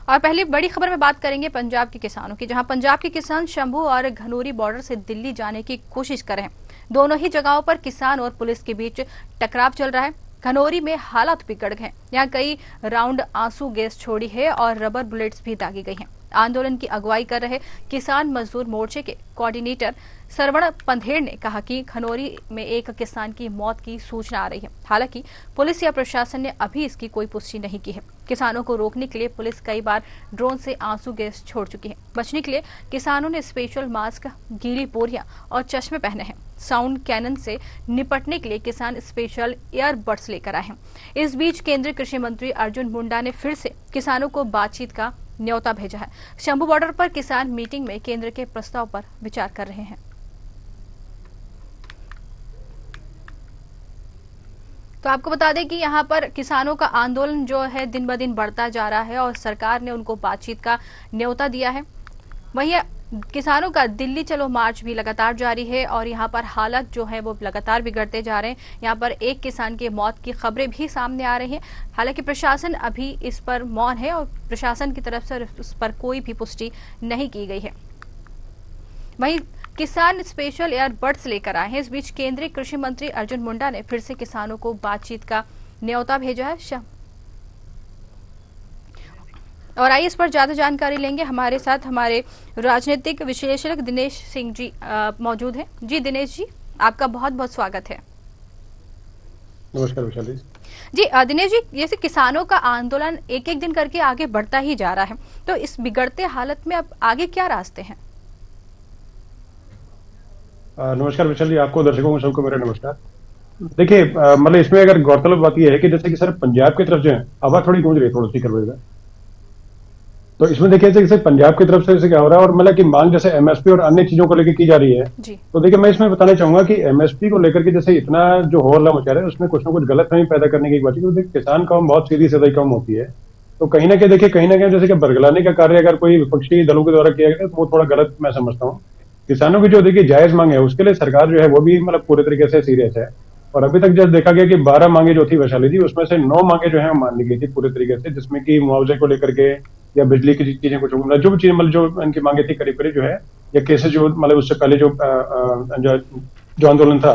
और पहली बड़ी खबर में बात करेंगे पंजाब के किसानों की, जहां पंजाब के किसान शंभू और घनौरी बॉर्डर से दिल्ली जाने की कोशिश कर रहे हैं। दोनों ही जगहों पर किसान और पुलिस के बीच टकराव चल रहा है। घनौरी में हालात बिगड़ गए हैं। यहाँ कई राउंड आंसू गैस छोड़ी है और रबर बुलेट्स भी दागी गई हैं। आंदोलन की अगुवाई कर रहे किसान मजदूर मोर्चे के कोऑर्डिनेटर सरवण पंधेर ने कहा कि घनौरी में एक किसान की मौत की सूचना आ रही है। हालांकि पुलिस या प्रशासन ने अभी इसकी कोई पुष्टि नहीं की है। किसानों को रोकने के लिए पुलिस कई बार ड्रोन से आंसू गैस छोड़ चुकी है। बचने के लिए किसानों ने स्पेशल मास्क, गीली बोरियां और चश्मे पहने हैं। साउंड कैनन से निपटने के लिए किसान स्पेशल ईयरबड्स लेकर आए हैं। इस बीच केंद्रीय कृषि मंत्री अर्जुन मुंडा ने फिर से किसानों को बातचीत का न्योता भेजा है। शंभू बॉर्डर पर किसान मीटिंग में केंद्र के प्रस्ताव पर विचार कर रहे हैं। तो आपको बता दें कि यहाँ पर किसानों का आंदोलन जो है दिन ब दिन बढ़ता जा रहा है और सरकार ने उनको बातचीत का न्योता दिया है। वहीं किसानों का दिल्ली चलो मार्च भी लगातार जारी है और यहाँ पर हालात जो है वो लगातार बिगड़ते जा रहे हैं। यहाँ पर एक किसान की मौत की खबरें भी सामने आ रही हैं। हालांकि प्रशासन अभी इस पर मौन है और प्रशासन की तरफ से उस पर कोई भी पुष्टि नहीं की गई है। वहीं किसान स्पेशल ईयरबड्स लेकर आए हैं। इस बीच केंद्रीय कृषि मंत्री अर्जुन मुंडा ने फिर से किसानों को बातचीत का न्योता भेजा है। और आइए इस पर ज्यादा जानकारी लेंगे। हमारे साथ हमारे राजनीतिक विश्लेषक दिनेश सिंह जी मौजूद हैं। जी दिनेश जी, आपका बहुत बहुत स्वागत है। नमस्कार विशाली जी। दिनेश जी, जैसे किसानों का आंदोलन एक एक दिन करके आगे बढ़ता ही जा रहा है, तो इस बिगड़ते हालत में अब आगे क्या रास्ते हैं? नमस्कार विशाली, आपको दर्शकों को सबको मेरा नमस्कार। देखिए, मतलब इसमें अगर गौरतलब बात यह है कि जैसे कि सर पंजाब की तरफ जो है आवाज थोड़ी गूंज रही है, थोड़ी सी करवाएगा। तो इसमें देखिए जैसे पंजाब की तरफ से क्या हो रहा है और मतलब कि मांग जैसे एमएसपी और अन्य चीजों को लेकर की जा रही है जी। तो देखिए मैं इसमें बताना चाहूंगा कि एमएसपी को लेकर के जैसे इतना जो हो हल्ला मचा रहा है उसमें कुछ ना कुछ गलतफहमी पैदा करने की बात है, क्योंकि किसान कौम बहुत सीधी सादी कौम होती है। तो कहीं ना कहीं देखिए कहीं ना कहीं जैसे कि बरगलाने का कार्य अगर कोई विपक्षी दलों के द्वारा किया गया तो वो थोड़ा गलत मैं समझता हूँ। किसानों की जो देखिए जायज मांग है उसके लिए सरकार जो है वो भी मतलब पूरे तरीके से सीरियस है। और अभी तक जब देखा गया कि 12 मांगे जो थी वैशाली जी, उसमें से 9 मांगे जो है मान ली गई थी पूरे तरीके से, जिसमें कि मुआवजे को लेकर के या बिजली की चीजें कुछ जो भी चीजें मतलब जो इनकी मांगे थी करीब करीब जो है, या केसेस जो मतलब उससे पहले जो आंदोलन था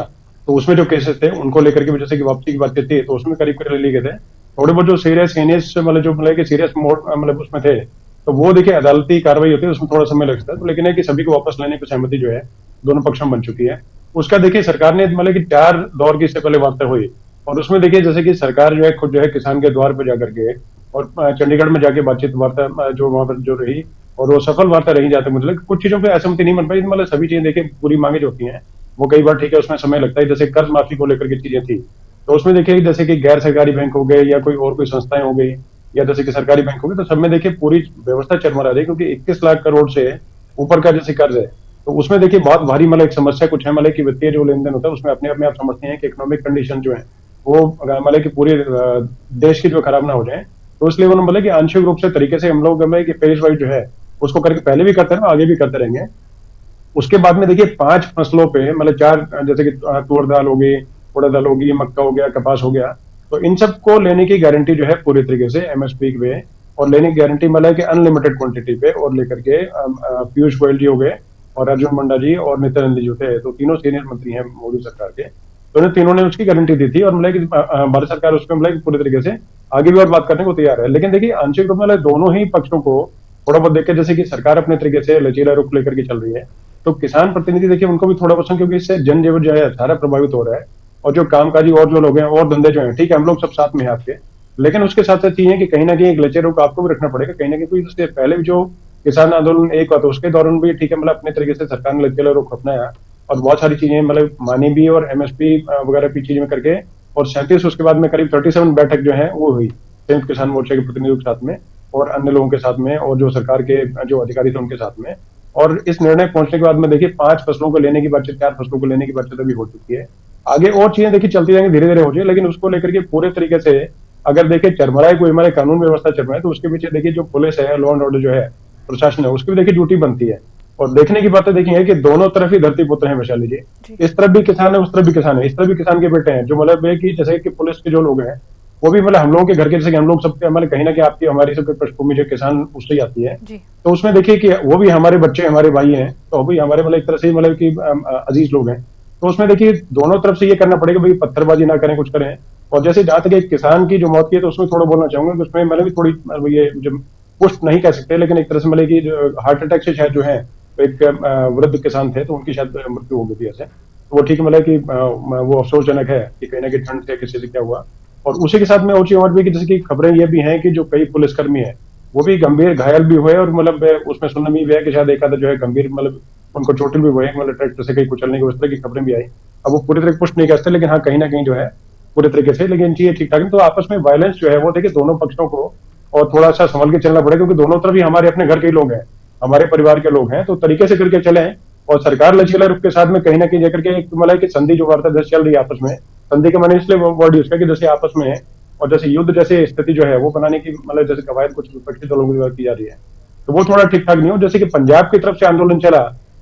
तो उसमें जो केसेस थे उनको लेकर के जैसे कि वापसी की बातें थी तो उसमें करीब करीब ले गए थे। थोड़े बहुत जो सीरियस मतलब जो मतलब सीरियस मोड मतलब उसमें थे तो वो देखिए अदालती कार्रवाई होती है, उसमें थोड़ा समय लगता है। तो लेकिन है कि सभी को वापस लेने की सहमति जो है दोनों पक्षों में बन चुकी है। उसका देखिए सरकार ने मतलब कि 4 दौर की इससे पहले वार्ता हुई और उसमें देखिए जैसे कि सरकार जो है खुद जो है किसान के द्वार पर जाकर के और चंडीगढ़ में जाके बातचीत वार्ता जो वहां पर जो रही और वो सफल वार्ता रही जाते मुझे लगे कुछ चीजों पर असहमति नहीं बन पाई। मतलब सभी चीजें देखिए पूरी मांगे जो होती हैं वो कई बार ठीक है उसमें समय लगता है। जैसे कर्ज माफी को लेकर के चीजें थी तो उसमें देखिए जैसे कि गैर सरकारी बैंक हो गए या कोई संस्थाएं हो गई या जैसे कि सरकारी बैंक हो गए, तो सब में देखिए पूरी व्यवस्था चरमरा रही क्योंकि 21 लाख करोड़ से ऊपर का जैसे कर्ज है तो उसमें देखिए बहुत भारी मतलब एक समस्या कुछ है मतलब कि वित्तीय जो लेन देन होता है उसमें अपने आप में आप समझते हैं कि इकोनॉमिक कंडीशन जो है वो मतलब कि पूरे देश की जो खराब ना हो जाए। तो इसलिए उन्होंने बोला कि आंशिक रूप से तरीके से हम लोग कि फेज वाइज जो है उसको करके पहले भी करते रहे आगे भी करते रहेंगे। उसके बाद में देखिए 5 फसलों पे मतलब 4 जैसे कि तूर दाल होगी, उड़द दाल होगी, मक्का हो गया, कपास हो गया, तो इन सबको लेने की गारंटी जो है पूरी तरीके से एमएसपी पे और लेने की गारंटी मतलब कि अनलिमिटेड क्वांटिटी पे और लेकर के पीयूष गोयल जी हो गए और अर्जुन मुंडा जी और नित्यानंद जी थे, तो तीनों सीनियर मंत्री हैं मोदी सरकार के, तो इन तीनों ने उसकी गारंटी दी थी और मतलब कि भारत सरकार उसमें मतलब पूरी तरीके से आगे भी और बात करने को तैयार है। लेकिन देखिए आंशिक रूप में दोनों ही पक्षों को थोड़ा बहुत देख के जैसे कि सरकार अपने तरीके से लचीला रुख लेकर के चल रही है तो किसान प्रतिनिधि देखिए उनको भी थोड़ा पसंद, क्योंकि इससे जनजीवन जो है सारा प्रभावित हो रहा है और जो कामकाजी और जो लोग हैं और धंधे जो हैं ठीक है हम लोग सब साथ में हैं आपके, लेकिन उसके साथ साथ ये है कि कहीं ना कहीं एक लचीला रुख आपको भी रखना पड़ेगा कहीं ना कहीं, क्योंकि उससे पहले भी जो किसान आंदोलन एक हुआ था उसके दौरान भी ठीक है मतलब अपने तरीके से सरकार ने लचीला रुख अपनाया और बहुत सारी चीजें मतलब मानी भी और एमएसपी वगैरह की चीजें में करके और 37 उसके बाद में करीब 37 बैठक जो है वो हुई संयुक्त किसान मोर्चे के प्रतिनिधियों के साथ में और अन्य लोगों के साथ में और जो सरकार के जो अधिकारी थे उनके साथ में। और इस निर्णय पहुंचने के बाद में देखिए 5 फसलों को लेने की बातचीत 4 फसलों को लेने की बातचीत अभी हो चुकी है। आगे और चीजें देखिए चलती जाएंगी धीरे धीरे हो जाए, लेकिन उसको लेकर के पूरे तरीके से अगर देखिए चरमराए कोई हमारे कानून व्यवस्था चरमराए तो उसके पीछे देखिए जो पुलिस है, लॉ एंड ऑर्डर जो है, प्रशासन है, उसकी भी देखिए ड्यूटी बनती है। और देखने की बातें देखिए कि दोनों तरफ ही धरती पुत्र हैं वैशाली जी, इस तरफ भी किसान है उस तरफ भी किसान है, इस तरफ भी किसान के बेटे हैं जो मतलब है कि जैसे कि पुलिस के जो लोग हैं वो भी मतलब हम लोगों के घर के, जैसे कि हम लोग सबके मतलब कहीं ना कहीं आपकी हमारी सबकी पृष्ठभूमि जो किसान उससे ही आती है। जी। तो उसमें देखिए कि वो भी हमारे बच्चे हमारे भाई हैं, तो वो भी हमारे मतलब एक तरह से मतलब कि अजीज लोग हैं। तो उसमें देखिए दोनों तरफ से ये करना पड़ेगा भाई, पत्थरबाजी ना करें, कुछ करें। और जैसे जहां तक एक किसान की जो मौत की है, तो उसमें थोड़ा बोलना चाहूंगा कि उसमें मतलब भी थोड़ी ये जो पुष्ट नहीं कह सकते, लेकिन एक तरह से मतलब कि हार्ट अटैक से शायद जो है, तो एक वृद्ध किसान थे, तो उनकी शायद मृत्यु हो गई थी ऐसे। तो वो ठीक मतलब कि वो अफसोसजनक है कि कहीं ना कहीं ठंड से किसी से क्या हुआ। और उसी के साथ में और चीज और भी कि जैसे कि खबरें ये भी हैं कि जो कई पुलिसकर्मी हैं वो भी गंभीर घायल भी हुए, और मतलब उसमें सुनने में भी है कि शायद एक आधा जो है गंभीर मतलब उनको चोटिल भी हुए, मतलब ट्रैक्टर से कहीं कुचलने की उस तरह की खबरें भी आई। अब वो पूरी तरह पुष्ट नहीं कर सकते, लेकिन हाँ कहीं ना कहीं जो है पूरे तरीके से, लेकिन चीजें ठीक ठाक नहीं। तो आपस में वायलेंस जो है वो देखिए दोनों पक्षों को और थोड़ा सा संभल के चलना पड़ेगा, क्योंकि दोनों तरफ ही हमारे अपने घर के ही लोग हैं, हमारे परिवार के लोग हैं, तो तरीके से करके चले। और सरकार लचीला रुख के साथ में कहीं ना कहीं जाकर के एक मतलब कि संधि जो वार्ता जैसे चल रही है आपस में, संधि के मैंने इसलिए वर्ड यूज किया कि जैसे आपस में है, और जैसे युद्ध जैसे स्थिति जो है वो बनाने की मतलब जैसे कवायद कुछ विपक्षी दलों की की जा रही है, तो वो थोड़ा ठीक ठाक नहीं हो। जैसे कि पंजाब की तरफ से आंदोलन चला,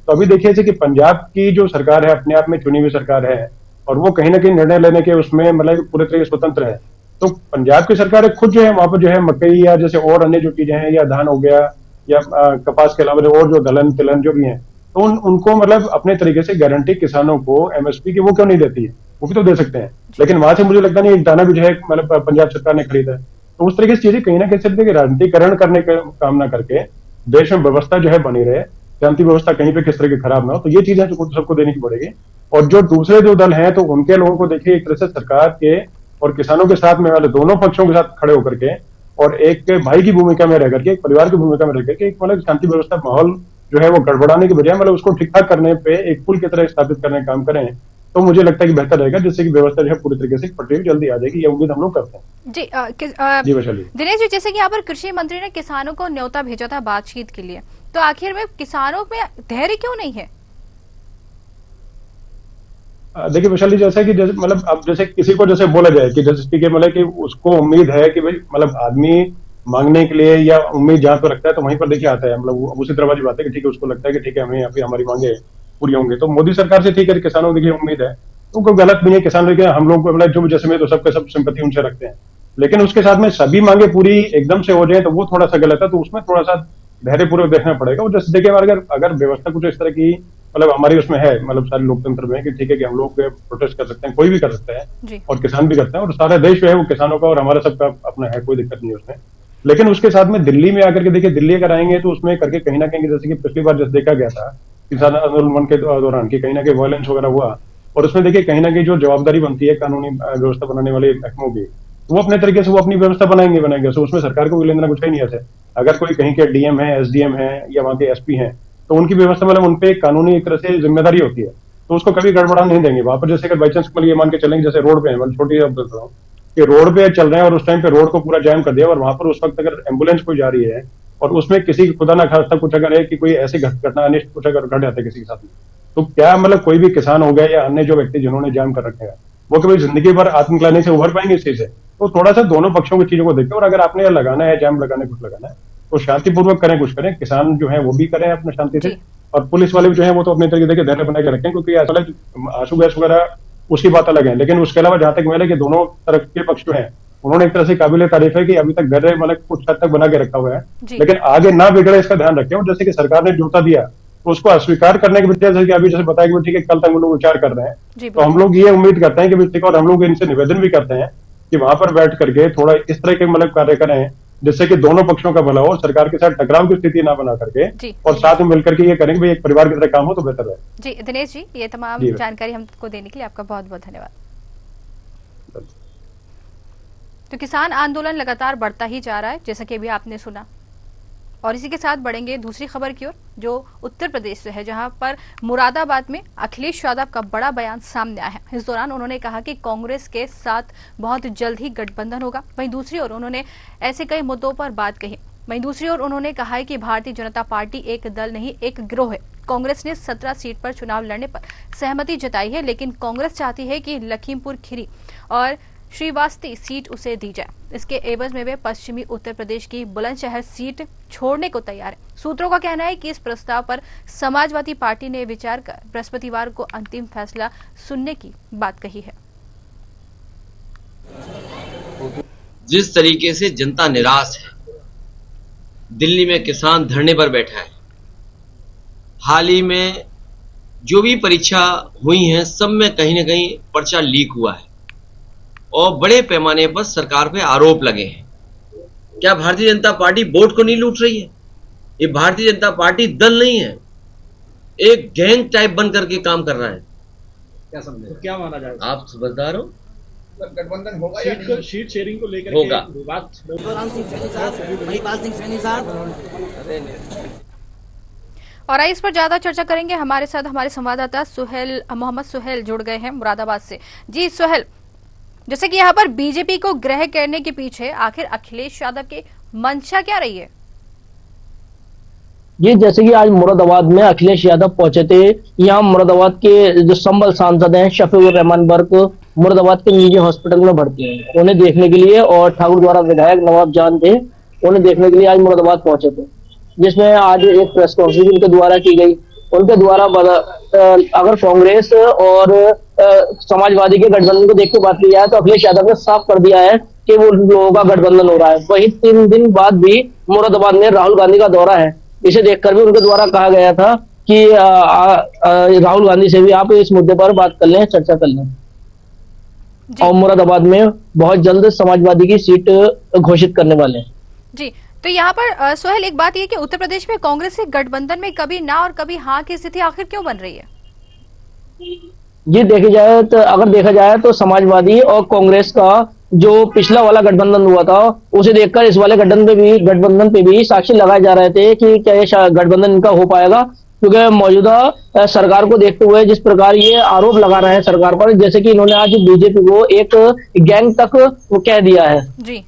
तो अभी देखिए जैसे कि पंजाब की जो सरकार है अपने आप में चुनी हुई सरकार है, और वो कहीं ना कहीं निर्णय लेने के उसमें मतलब पूरे तरीके से स्वतंत्र है। तो पंजाब की सरकार खुद जो है वहां पर जो है मकई या जैसे और अन्य जो चीजें हैं, या धान हो गया, या कपास के अलावा जो और जो दलहन तिलहन जो भी है, तो उनको मतलब अपने तरीके से गारंटी किसानों को एमएसपी की वो क्यों नहीं देती है, वो भी तो दे सकते हैं। जी। लेकिन वहां से मुझे लगता नहीं एक दाना भी जो है मतलब पंजाब सरकार ने खरीदा है। तो उस तरीके से चीजें कहीं ना कहीं सिर्फ राजनीतिकरण करने का काम ना करके देश में व्यवस्था जो है बनी रहे, शांति व्यवस्था कहीं पे किस तरह की खराब ना हो, तो ये चीजें तो सबको देनी की पड़ेगी। और जो दूसरे जो दल हैं, तो उनके लोगों को देखिए एक तरह से सरकार के और किसानों के साथ में वाले दोनों पक्षों के साथ खड़े होकर के, और एक भाई की भूमिका में रह करके, एक परिवार की भूमिका में रह करके एक मतलब शांति व्यवस्था माहौल जो है वो गड़बड़ाने की बजाय मतलब उसको ठीक ठाक करने पे एक पुल की तरह स्थापित करने का काम करें, तो मुझे लगता है कि बेहतर रहेगा, जिससे कि व्यवस्था जो है पूरी तरीके से पटरी पे जल्दी आ जाएगी, ये उम्मीद हम लोग करते हैं। जी। जी वैशाली। दिनेश जी, जैसे कि यहाँ पर कृषि मंत्री ने किसानों को न्योता भेजा था बातचीत के लिए, तो आखिर में किसानों में धैर्य क्यों नहीं है? देखिए वैशाली, जैसा कि जैसे मतलब अब जैसे किसी को जैसे बोला जाए कि जैसे ठीक है मतलब कि उसको उम्मीद है कि भाई मतलब आदमी मांगने के लिए या उम्मीद जहां पर रखता है, तो वहीं पर देखिए आता है, मतलब वो उसी तरह वाली बात है कि ठीक है उसको लगता है कि ठीक है हमें यहाँ पे हमारी मांगे पूरी होंगी। तो मोदी सरकार से ठीक है किसानों को देखिए उम्मीद है, तो कोई गलत नहीं है। किसान देखिए हम लोग मतलब जो जैसे में तो सबके सब सिंपत्ति उनसे रखते हैं, लेकिन उसके साथ में सभी मांगे पूरी एकदम से हो जाए तो वो थोड़ा सा गलत है। तो उसमें थोड़ा सा धैर्यपूर्वक देखना पड़ेगा। और जैसे देखिए हमारे अगर अगर व्यवस्था कुछ इस तरह की मतलब हमारी उसमें है, मतलब सारे लोकतंत्र में कि ठीक है कि हम लोग प्रोटेस्ट कर सकते हैं, कोई भी कर सकता है, जी। और किसान भी करते हैं, और सारा देश जो है वो किसानों का और हमारा सबका अपना है, कोई दिक्कत नहीं है उसमें। लेकिन उसके साथ में दिल्ली में आकर के देखिए, दिल्ली अगर आएंगे तो उसमें करके कहीं ना कहीं जैसे कि पिछली बार जैसे देखा गया था किसान आंदोलन के दौरान कि कहीं ना कहीं वायलेंस वगैरह हुआ, और उसमें देखिए कहीं ना कहीं जो जवाबदारी बनती है कानूनी व्यवस्था बनाने वाले महकमों की, तो वो अपने तरीके से वो अपनी व्यवस्था बनाएंगे। तो उसमें सरकार को भी लेना कुछ है नहीं ऐसे। अगर कोई कहीं के डीएम है, एसडीएम है, या वहां के एसपी हैं, तो उनकी व्यवस्था मतलब उनपे कानूनी एक तरह से जिम्मेदारी होती है, तो उसको कभी गड़बड़ा नहीं देंगे वहां पर। जैसे अगर बाई चांस मतलब ये मान के चलेंगे जैसे रोड पे है, मतलब छोटी बात बता रहा हूँ कि रोड पे चल रहे हैं और उस टाइम पे रोड को पूरा जाम कर दिया, और वहां पर उस वक्त अगर एम्बुलेंस कोई जा रही है और उसमें किसी खुदा ना खास्ता कुछ अगर है कि कोई ऐसी घटना अनिष्ट कुछ अगर घट जाता है किसी के साथ में, तो क्या मतलब कोई भी किसान हो गया या अन्य जो व्यक्ति जिन्होंने जाम कर रखे हैं, वो कभी जिंदगी भर आत्मग्लानि से उभर पाएंगे इस चीज से? तो थोड़ा सा दोनों पक्षों की चीजों को देखते हैं, और अगर आपने लगाना है जाम लगाना है, कुछ लगाना है, तो शांतिपूर्वक करें, कुछ करें, किसान जो है वो भी करें अपने शांति से, जी। और पुलिस वाले भी जो है वो तो अपने तरीके से धैर्य बना के रखें, क्योंकि असल आंसू गैस वगैरह उसकी बात अलग है। लेकिन उसके अलावा जहां तक मिले कि दोनों तरफ के पक्ष जो है उन्होंने एक तरह से काबिल तारीफ है कि अभी तक धैर्य मतलब कुछ हद तक बना के रखा हुआ है, जी। लेकिन आगे ना बिगड़े इसका ध्यान रखें। और जैसे कि सरकार ने न्योता दिया, तो उसको अस्वीकार करने के बजाय जैसे कि अभी जैसे बताया कि ठीक है कल तक वो लोग विचार कर रहे हैं, जी तो हम बिल्कुल। लोग ये उम्मीद करते हैं कि ठीक है, और हम लोग इनसे निवेदन भी करते हैं कि वहां पर बैठ करके थोड़ा इस तरह के मतलब कार्य करें जिससे कि दोनों पक्षों का भला हो, और सरकार के साथ टकराव की स्थिति ना बना करके, जी और दिनेश साथ में मिलकर के ये करें कि भाई एक परिवार की तरह काम हो तो बेहतर है। जी। दिनेश जी, ये तमाम जी जानकारी हमको देने के लिए आपका बहुत बहुत धन्यवाद। तो किसान आंदोलन लगातार बढ़ता ही जा रहा है, जैसा कि अभी आपने सुना। और इसी के साथ बढ़ेंगे दूसरी खबर की ओर, जो उत्तर प्रदेश से है, जहां पर मुरादाबाद में अखिलेश यादव का बड़ा बयान सामने आया है। इस दौरान उन्होंने कहा कि कांग्रेस के साथ बहुत जल्द ही गठबंधन होगा। वहीं दूसरी ओर उन्होंने ऐसे कई मुद्दों पर बात कही। वहीं दूसरी ओर उन्होंने कहा है कि भारतीय जनता पार्टी एक दल नहीं, एक गिरोह है। कांग्रेस ने 17 सीट पर चुनाव लड़ने पर सहमति जताई है, लेकिन कांग्रेस चाहती है कि लखीमपुर खीरी और श्रीवास्ती सीट उसे दी जाए। इसके एवज में वे पश्चिमी उत्तर प्रदेश की बुलंदशहर सीट छोड़ने को तैयार है। सूत्रों का कहना है कि इस प्रस्ताव पर समाजवादी पार्टी ने विचार कर बृहस्पतिवार को अंतिम फैसला सुनने की बात कही है। जिस तरीके से जनता निराश है, दिल्ली में किसान धरने पर बैठा है, हाल ही में जो भी परीक्षा हुई है सब में कहीं न कहीं पर्चा लीक हुआ है और बड़े पैमाने पर सरकार पे आरोप लगे हैं। क्या भारतीय जनता पार्टी वोट को नहीं लूट रही है? ये भारतीय जनता पार्टी दल नहीं है, एक गैंग टाइप बन करके काम कर रहा है। क्या समझे? तो क्या माना जाएगा? आप समझदार हो? गठबंधन होगा या नहीं? शीट शेयरिंग को लेकर होगा। और आइए इस पर ज्यादा चर्चा करेंगे। हमारे साथ हमारे संवाददाता मोहम्मद सुहेल जुड़ गए हैं मुरादाबाद से। जी सुहेल, जैसे कि यहाँ पर बीजेपी को ग्रह करने के पीछे आखिर अखिलेश यादव की मंशा क्या रही है? ये जैसे कि आज मुरादाबाद में अखिलेश यादव पहुंचे थे। यहाँ मुरादाबाद के जो संबल सांसद हैं शफीकुर रहमान बर्क मुरादाबाद के निजी हॉस्पिटल में भर्ती हैं, उन्हें देखने के लिए, और ठाकुर द्वारा विधायक नवाब जान थे, उन्हें देखने के लिए आज मुरादाबाद पहुंचे थे, जिसमें आज एक प्रेस कॉन्फ्रेंस उनके द्वारा की गई। उनके द्वारा अगर कांग्रेस और समाजवादी के गठबंधन को देख के बात की जाए तो अखिलेश यादव ने साफ कर दिया है कि वो लोगों का गठबंधन हो रहा है। वही 3 दिन बाद भी मुरादाबाद में राहुल गांधी का दौरा है, इसे देखकर भी उनके द्वारा कहा गया था कि राहुल गांधी से भी आप इस मुद्दे पर बात कर लें, चर्चा कर लें। और मुरादाबाद में बहुत जल्द समाजवादी की सीट घोषित करने वाले हैं। जी, तो यहाँ पर सोहेल एक बात ये कि उत्तर प्रदेश में कांग्रेस के गठबंधन में कभी ना और कभी हाँ की स्थिति आखिर क्यों बन रही है? जी अगर देखा जाए तो समाजवादी और कांग्रेस का जो पिछला वाला गठबंधन हुआ था उसे देखकर इस वाले गठबंधन पे भी साक्षी लगाए जा रहे थे कि क्या ये गठबंधन इनका हो पाएगा, क्योंकि मौजूदा सरकार को देखते हुए जिस प्रकार ये आरोप लगा रहे हैं सरकार पर, जैसे कि इन्होंने आज बीजेपी को एक गैंग तक कह दिया है। जी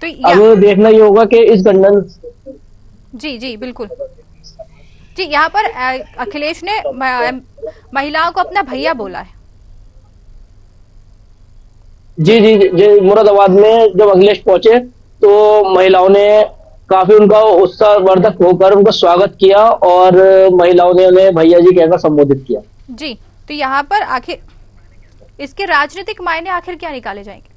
तो अब देखना ये होगा कि इस गठबंधन। जी बिल्कुल। जी, यहाँ पर अखिलेश ने महिलाओं को अपना भैया बोला है। जी मुरादाबाद में जब अखिलेश पहुंचे तो महिलाओं ने काफी उनका उत्साहवर्धक होकर उनका स्वागत किया और महिलाओं ने उन्हें भैया जी कहकर संबोधित किया। जी, तो यहाँ पर आखिर इसके राजनीतिक मायने आखिर क्या निकाले जाएंगे?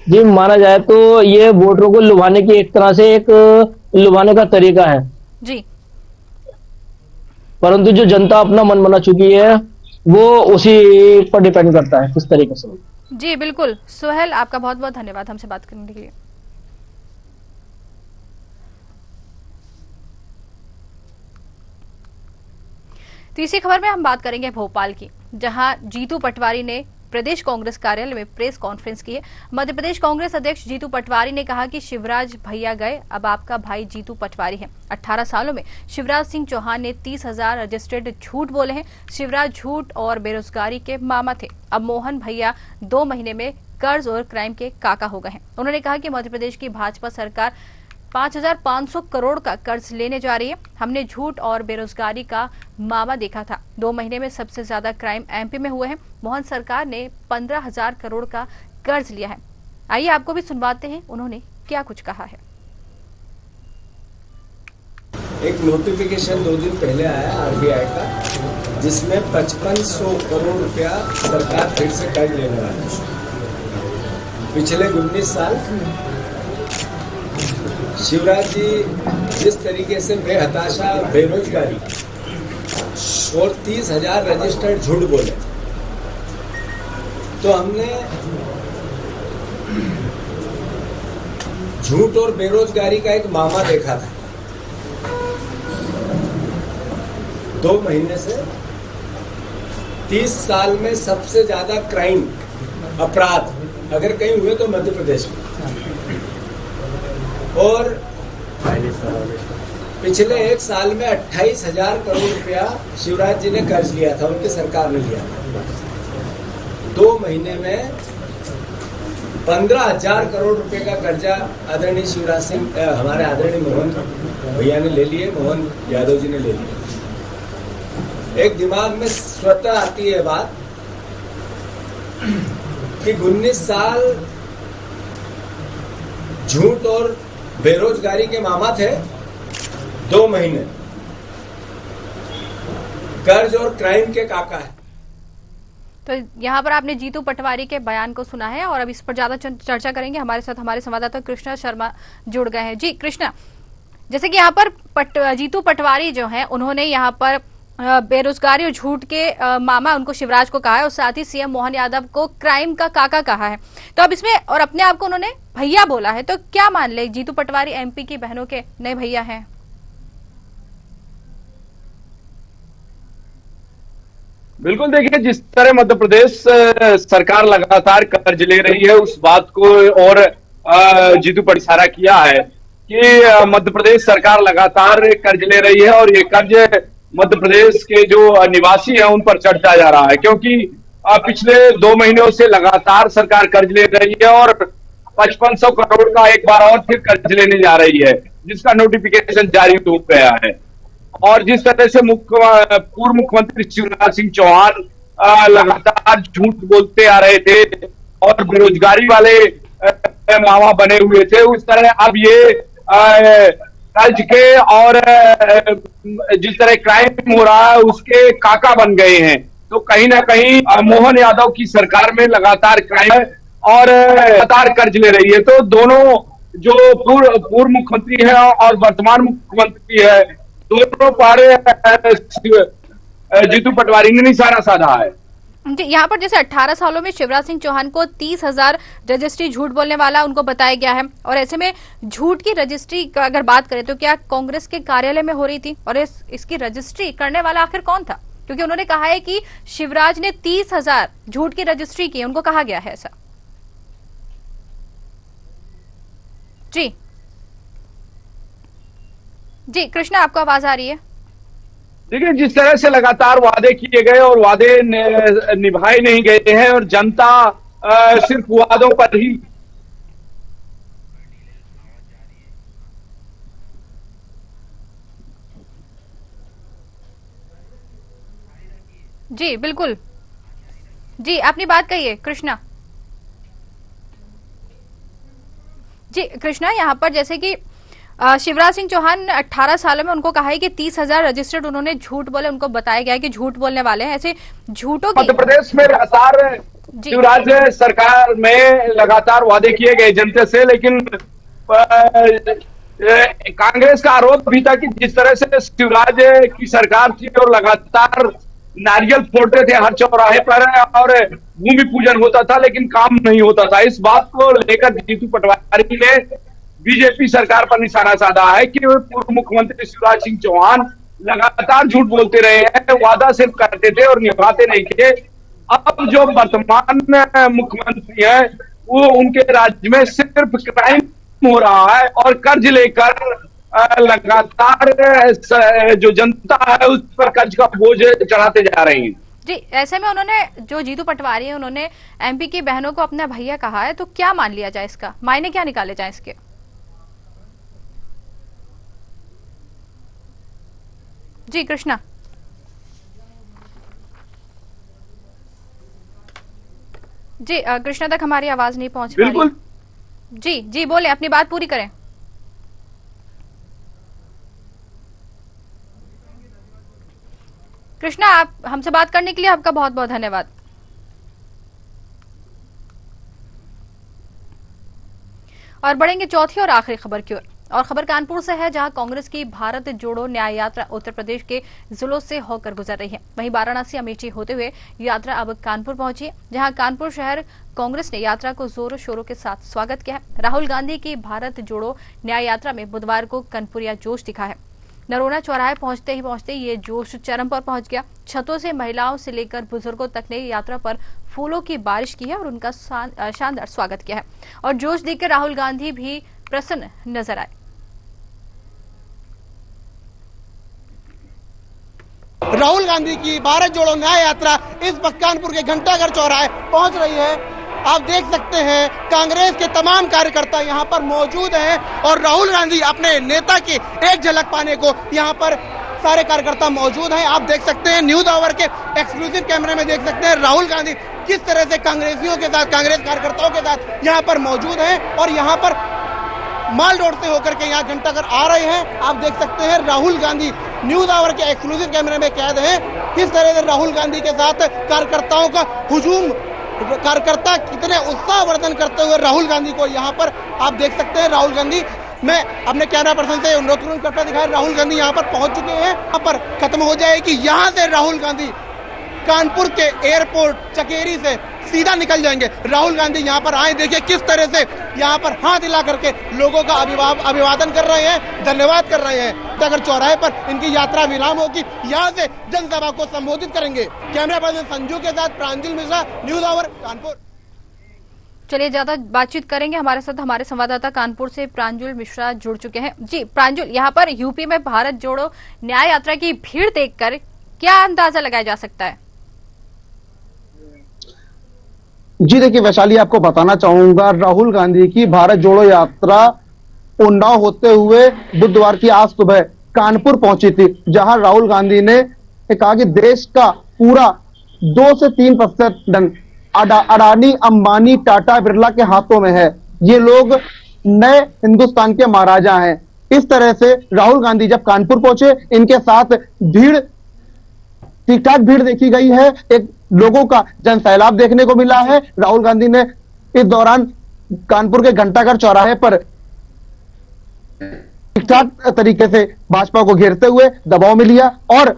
जी, माना जाए तो ये वोटरों को लुभाने की एक तरह से एक लुभाने का तरीका है जी, परंतु जो जनता अपना मन बना चुकी है वो उसी पर डिपेंड करता है किस तरीके से। जी बिल्कुल। सोहेल, आपका बहुत बहुत धन्यवाद हमसे बात करने के लिए। तीसरी खबर में हम बात करेंगे भोपाल की, जहां जीतू पटवारी ने प्रदेश कांग्रेस कार्यालय में प्रेस कॉन्फ्रेंस की है। मध्य प्रदेश कांग्रेस अध्यक्ष जीतू पटवारी ने कहा कि शिवराज भैया गए, अब आपका भाई जीतू पटवारी है। 18 सालों में शिवराज सिंह चौहान ने 30,000 रजिस्टर्ड झूठ बोले हैं। शिवराज झूठ और बेरोजगारी के मामा थे, अब मोहन भैया 2 महीने में कर्ज और क्राइम के काका हो गए हैं। उन्होंने कहा कि मध्य प्रदेश की भाजपा सरकार 5,500 करोड़ का कर्ज लेने जा रही है। हमने झूठ और बेरोजगारी का मामा देखा था। 2 महीने में सबसे ज्यादा क्राइम एमपी में हुए हैं। मोहन सरकार ने 15,000 करोड़ का कर्ज लिया है। आइए आपको भी सुनवाते हैं उन्होंने क्या कुछ कहा है। एक नोटिफिकेशन 2 दिन पहले आया आरबीआई का, जिसमें 5500 करोड़ रुपया सरकार फिर से कर्ज लेने वाली है। पिछले 19 साल शिवराज जी जिस तरीके से बेहताशा बेरोजगारी और 30,000 रजिस्टर्ड झूठ बोले, तो हमने झूठ और बेरोजगारी का एक मामा देखा था। 2 महीने से 30 साल में सबसे ज्यादा क्राइम अपराध अगर कहीं हुए तो मध्य प्रदेश में, और पिछले 1 साल में 28,000 करोड़ रुपया शिवराज जी ने कर्ज लिया था, उनकी सरकार ने लिया था। 2 महीने में 15,000 करोड़ रुपए का कर्जा आदरणीय शिवराज सिंह हमारे आदरणीय मोहन भैया ने ले लिए, मोहन यादव जी ने ले लिए। एक दिमाग में स्वतः आती है बात कि 19 साल झूठ और बेरोजगारी के मामा थे, 2 महीने कर्ज और क्राइम के काका है। तो यहाँ पर आपने जीतू पटवारी के बयान को सुना है और अब इस पर ज्यादा चर्चा करेंगे। हमारे साथ हमारे संवाददाता कृष्णा शर्मा जुड़ गए हैं। जी कृष्णा, जैसे कि यहाँ पर जीतू पटवारी जो है उन्होंने यहाँ पर बेरोजगारी और झूठ के मामा उनको शिवराज को कहा है और साथ ही सीएम मोहन यादव को क्राइम का काका कहा है। तो अब इसमें और अपने आप को उन्होंने भैया बोला है, तो क्या मान ले जीतू पटवारी एमपी की बहनों के नए भैया हैं? बिल्कुल, देखिए जिस तरह मध्य प्रदेश सरकार लगातार कर्ज ले रही है उस बात को और जीतू पर इशारा किया है कि मध्य प्रदेश सरकार लगातार कर्ज ले रही है और ये कर्ज मध्य प्रदेश के जो निवासी हैं उन पर चढ़ता जा रहा है, क्योंकि पिछले 2 महीनों से लगातार सरकार कर्ज ले रही है और 5500 करोड़ का एक बार और फिर कर्ज लेने जा रही है, जिसका नोटिफिकेशन जारी हो गया है। और जिस तरह से पूर्व मुख्यमंत्री शिवराज सिंह चौहान लगातार झूठ बोलते आ रहे थे और बेरोजगारी वाले मावा बने हुए थे, उस तरह अब ये कर्ज के और जिस तरह क्राइम हो रहा है उसके काका बन गए हैं। तो कहीं ना कहीं मोहन यादव की सरकार में लगातार क्राइम है और लगातार कर्ज ले रही है। तो दोनों जो पूर्व मुख्यमंत्री है और वर्तमान मुख्यमंत्री है, दोनों पारे जीतू पटवारी ने निशाना साधा है। जी, यहाँ पर जैसे 18 सालों में शिवराज सिंह चौहान को 30,000 रजिस्ट्री झूठ बोलने वाला उनको बताया गया है और ऐसे में झूठ की रजिस्ट्री का अगर बात करें तो क्या कांग्रेस के कार्यालय में हो रही थी और इसकी रजिस्ट्री करने वाला आखिर कौन था? क्योंकि उन्होंने कहा है कि शिवराज ने 30,000 झूठ की रजिस्ट्री की, उनको कहा गया है ऐसा। जी जी कृष्णा, आपको आवाज आ रही है? देखिए जिस तरह से लगातार वादे किए गए और वादे निभाए नहीं गए हैं और जनता सिर्फ वादों पर ही जी बिल्कुल, जी अपनी बात कहिए कृष्णा। जी कृष्णा, यहाँ पर जैसे कि शिवराज सिंह चौहान 18 सालों में उनको कहा है कि 30,000 रजिस्टर्ड उन्होंने झूठ बोले, उनको बताया गया है कि झूठ बोलने वाले हैं। ऐसे झूठों की मध्य प्रदेश में लगातार शिवराज सरकार में लगातार वादे किए गए जनता से, लेकिन कांग्रेस का आरोप भी था कि जिस तरह से शिवराज की सरकार थी और लगातार नारियल फोड़ते थे हर चौराहे पर और भूमि पूजन होता था लेकिन काम नहीं होता था। इस बात को लेकर जीतू पटवारी ने बीजेपी सरकार पर निशाना साधा है कि पूर्व मुख्यमंत्री शिवराज सिंह चौहान लगातार झूठ बोलते रहे हैं, वादा सिर्फ करते थे और निभाते नहीं थे। अब जो वर्तमान मुख्यमंत्री है वो उनके राज्य में सिर्फ क्राइम हो रहा है और कर्ज लेकर लगातार जो जनता है उस पर कर्ज का बोझ चढ़ाते जा रही है। जी, ऐसे में उन्होंने जो जीतू पटवारी है उन्होंने एमपी की बहनों को अपना भैया कहा है, तो क्या मान लिया जाए, इसका मायने क्या निकाले जाए इसके? जी कृष्णा। जी कृष्णा तक हमारी आवाज नहीं पहुंच पा रही। जी जी बोले, अपनी बात पूरी करें। कृष्णा, आप हमसे बात करने के लिए आपका बहुत बहुत धन्यवाद। और बढ़ेंगे चौथी और आखिरी खबर की ओर, और खबर कानपुर से है, जहां कांग्रेस की भारत जोड़ो न्याय यात्रा उत्तर प्रदेश के जिलों से होकर गुजर रही है। वहीं वाराणसी अमेठी होते हुए यात्रा अब कानपुर पहुंची है, जहां कानपुर शहर कांग्रेस ने यात्रा को जोरों शोरों के साथ स्वागत किया है। राहुल गांधी की भारत जोड़ो न्याय यात्रा में बुधवार को कनपुरिया जोश दिखा है। नरोना चौराहे पहुंचते ये जोश चरम पर पहुंच गया। छतों से महिलाओं से लेकर बुजुर्गों तक ने यात्रा पर फूलों की बारिश की है और उनका शानदार स्वागत किया है। और जोश देखकर राहुल गांधी भी प्रसन्न नजर आए। राहुल गांधी की भारत जोड़ो न्याय यात्रा इस वक्त कानपुर के घंटाघर चौराहे पहुंच रही है। आप देख सकते हैं कांग्रेस के तमाम कार्यकर्ता यहाँ पर मौजूद हैं और राहुल गांधी अपने नेता की एक झलक पाने को यहाँ पर सारे कार्यकर्ता मौजूद हैं। आप देख सकते हैं न्यूज आवर के एक्सक्लूसिव कैमरे में देख सकते हैं राहुल गांधी किस तरह से कांग्रेसियों के साथ, कांग्रेस कार्यकर्ताओं के साथ यहाँ पर मौजूद हैं और यहाँ पर माल रोड से होकर के यहाँ घंटाघर आ रहे हैं। आप देख सकते हैं राहुल गांधी न्यूज आवर के एक्सक्लूसिव कैमरे में कैद हैं किस तरह से राहुल गांधी के साथ कार्यकर्ताओं का हुजूम, कार्यकर्ता कितने उत्साहवर्धन करते हुए राहुल गांधी को यहाँ पर आप देख सकते हैं। राहुल गांधी, मैं अपने कैमरा पर्सन से अनुरोध करता दिखाया, राहुल गांधी यहाँ पर पहुंच चुके हैं। यहाँ पर खत्म हो जाएगी, यहाँ से राहुल गांधी कानपुर के एयरपोर्ट चकेरी से सीधा निकल जाएंगे। राहुल गांधी यहाँ पर आए, देखिए किस तरह से यहाँ पर हाथ हिला करके लोगों का अभिवादन कर रहे हैं, धन्यवाद कर रहे हैं। अगर चौराहे पर इनकी यात्रा विराम होगी, यहाँ से जनसभा को संबोधित करेंगे। कैमरा पर्सन संजू के साथ प्रांजल मिश्रा, न्यूज आवर कानपुर। चलिए ज्यादा बातचीत करेंगे, हमारे साथ हमारे संवाददाता कानपुर से प्रांजल मिश्रा जुड़ चुके हैं। जी प्रांजल, यहाँ पर यूपी में भारत जोड़ो न्याय यात्रा की भीड़ देखकर क्या अंदाजा लगाया जा सकता है? जी देखिए वैशाली, आपको बताना चाहूंगा, राहुल गांधी की भारत जोड़ो यात्रा उन्नाव होते हुए बुधवार की आज सुबह कानपुर पहुंची थी, जहां राहुल गांधी ने कहा कि देश का पूरा 2 से 3% धन अडानी, अंबानी, टाटा, बिरला के हाथों में है। ये लोग नए हिंदुस्तान के महाराजा हैं। इस तरह से राहुल गांधी जब कानपुर पहुंचे, इनके साथ भीड़, ठीक ठाक भीड़ देखी गई है। एक लोगों का जन सैलाब देखने को मिला है। राहुल गांधी ने इस दौरान कानपुर के घंटाघर चौराहे पर ठीक ठाक तरीके से भाजपा को घेरते हुए दबाव में लिया और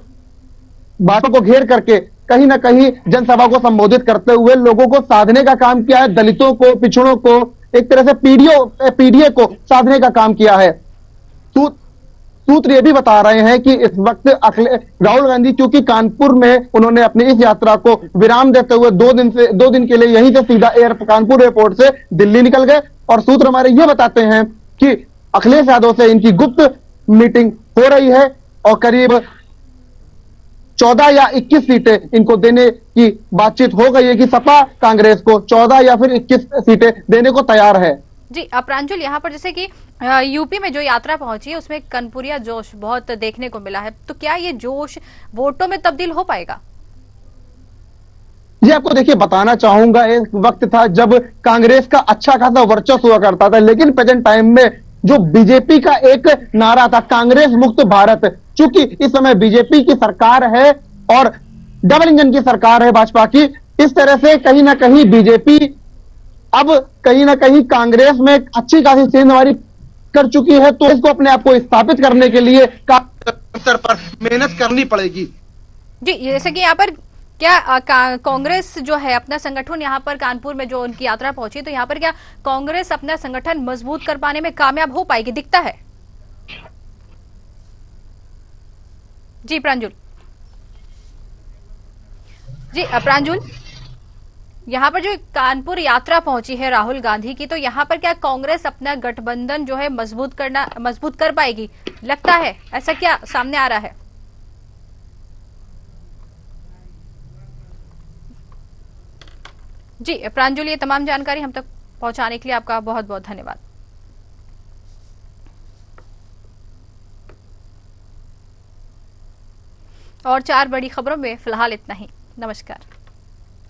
भाजपा को घेर करके कहीं ना कहीं जनसभा को संबोधित करते हुए लोगों को साधने का काम किया है। दलितों को, पिछड़ों को, एक तरह से पीडीए को साधने का काम किया है। सूत्र ये भी बता रहे हैं कि इस वक्त राहुल गांधी क्योंकि कानपुर में उन्होंने अपनी इस यात्रा को विराम देते हुए 2 दिन के लिए यहीं से सीधा कानपुर एयरपोर्ट से दिल्ली निकल गए। और सूत्र हमारे ये बताते हैं कि अखिलेश यादव से इनकी गुप्त मीटिंग हो रही है और करीब 14 या 21 सीटें इनको देने की बातचीत हो गई है कि सपा कांग्रेस को 14 या फिर 21 सीटें देने को तैयार है। जी प्रांजल, यहाँ पर जैसे कि यूपी में जो यात्रा पहुंची है उसमें कनपुरिया जोश बहुत देखने को मिला है, तो क्या ये जोश वोटों में तब्दील हो पाएगा? ये आपको देखिए बताना चाहूंगा, एक वक्त था जब कांग्रेस का अच्छा खासा वर्चस्व हुआ करता था, लेकिन प्रेजेंट टाइम में जो बीजेपी का एक नारा था, कांग्रेस मुक्त भारत, चूंकि इस समय बीजेपी की सरकार है और डबल इंजन की सरकार है भाजपा की, इस तरह से कहीं ना कहीं बीजेपी अब कहीं ना कहीं कांग्रेस में अच्छी खासी सेंधमारी कर चुकी है। तो इसको अपने आप को स्थापित करने के लिए स्तर पर मेहनत करनी पड़ेगी। जी, जैसे कि यहाँ पर क्या कांग्रेस जो है अपना संगठन यहाँ पर कानपुर में जो उनकी यात्रा पहुंची, तो यहाँ पर क्या कांग्रेस अपना संगठन मजबूत कर पाने में कामयाब हो पाएगी, दिखता है? जी प्रांजल, यहाँ पर जो कानपुर यात्रा पहुंची है राहुल गांधी की, तो यहाँ पर क्या कांग्रेस अपना गठबंधन जो है मजबूत कर पाएगी, लगता है ऐसा क्या सामने आ रहा है? जी प्रांजल, ये तमाम जानकारी हम तक पहुंचाने के लिए आपका बहुत बहुत धन्यवाद। और 4 बड़ी खबरों में फिलहाल इतना ही। नमस्कार।